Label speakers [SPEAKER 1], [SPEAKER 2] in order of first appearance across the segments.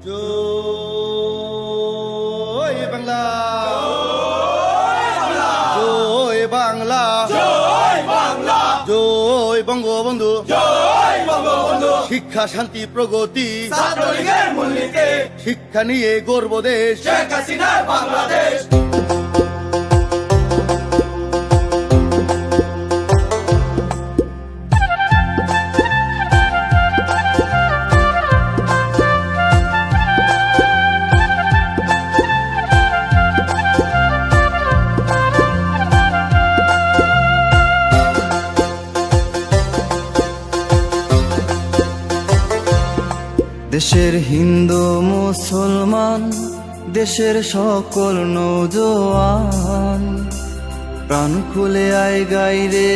[SPEAKER 1] জয় বাংলা, জয় বাংলা, জয় বঙ্গবন্ধু, শিক্ষা শান্তি প্রগতি
[SPEAKER 2] ছাত্রলীগের মূলনীতি,
[SPEAKER 1] শিক্ষা নিয়ে গর্ব দেশ
[SPEAKER 2] শেখ হাসিনার বাংলাদেশ।
[SPEAKER 3] দেশের হিন্দু মুসলমান, দেশের সকল নৌজওয়ান, প্রাণ খুলে আয় গাইরে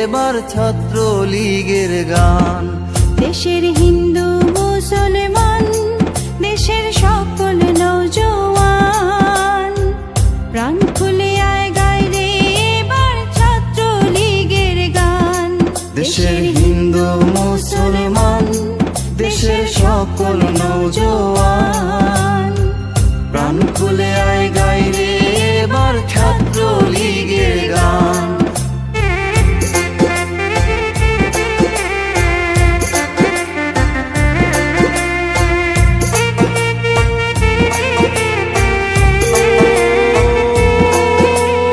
[SPEAKER 3] এবার ছাত্র লীগের গান।
[SPEAKER 4] দেশের হিন্দু মুসলমান, দেশের সকল নৌজওয়ান, প্রাণ খুলে আয় গাইরে এবার ছাত্র লীগের গান।
[SPEAKER 3] দেশের হিন্দু মুসলমান, দেশের সকল নৌজওয়ান, প্রাণ খুলে আয় গাইরে এবার ছাত্র লীগের গান।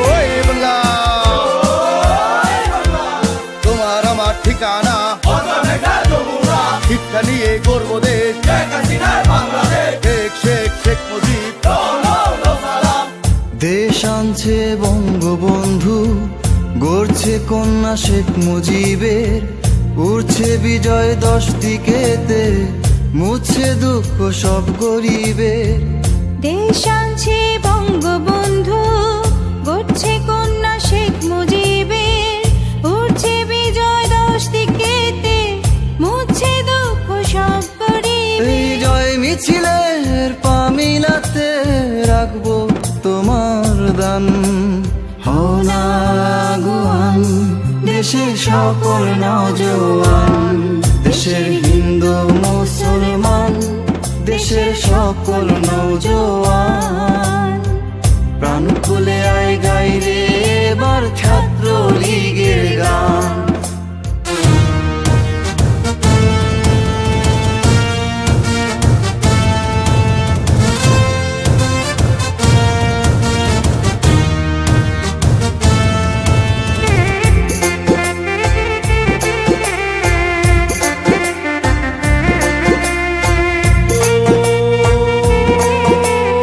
[SPEAKER 1] জয় বাংলা, তোমার আমার ঠিকানা, শিক্ষা নিয়ে গর্ব দেশ
[SPEAKER 2] শেখ হাসিনার বাংলাদেশ।
[SPEAKER 1] শেখ শেখ শেখ মুজিব।
[SPEAKER 3] দেশ আনছে বঙ্গবন্ধু, গড়ছে কন্যা শেখ মুজিবের, উড়ছে বিজয় 10 দিকেতে, মুছে দুঃখ সব গরিবের।
[SPEAKER 4] দেশ আনছে বঙ্গবন্ধু, গড়ছে কন্যা শেখ মুজিবের, উঠছে বিজয় 10 দিকেতে, মুছে দুঃখ সব গরিবের।
[SPEAKER 3] এই জয় মিছিলের পা মিলাতে রাখবো তোমার দান। হও না আগুয়ান দেশের সকল নওজওয়ান, দেশের হিন্দু মুসলমান, দেশের সকল নওজওয়ান, প্রাণ খুলে আয় গাইরে এবার ছাত্র লীগের গান।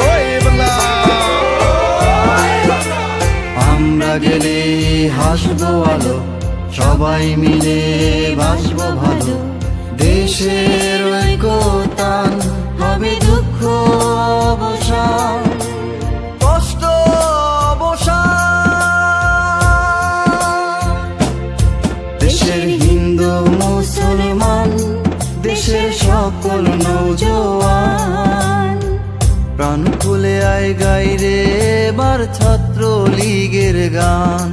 [SPEAKER 1] জয় বাংলা,
[SPEAKER 3] আমরা গেলে হাসবো আলো, সবাই মিলে বাসবো ভালো। দেশের ঐক্যতান হবে দুঃখ অবসান, কষ্ট অবসান। দেশের হিন্দু মুসলমান, দেশের সকল নৌজওয়ান, প্রাণ খুলে আয় গাইরে এবার ছাত্র লীগের গান।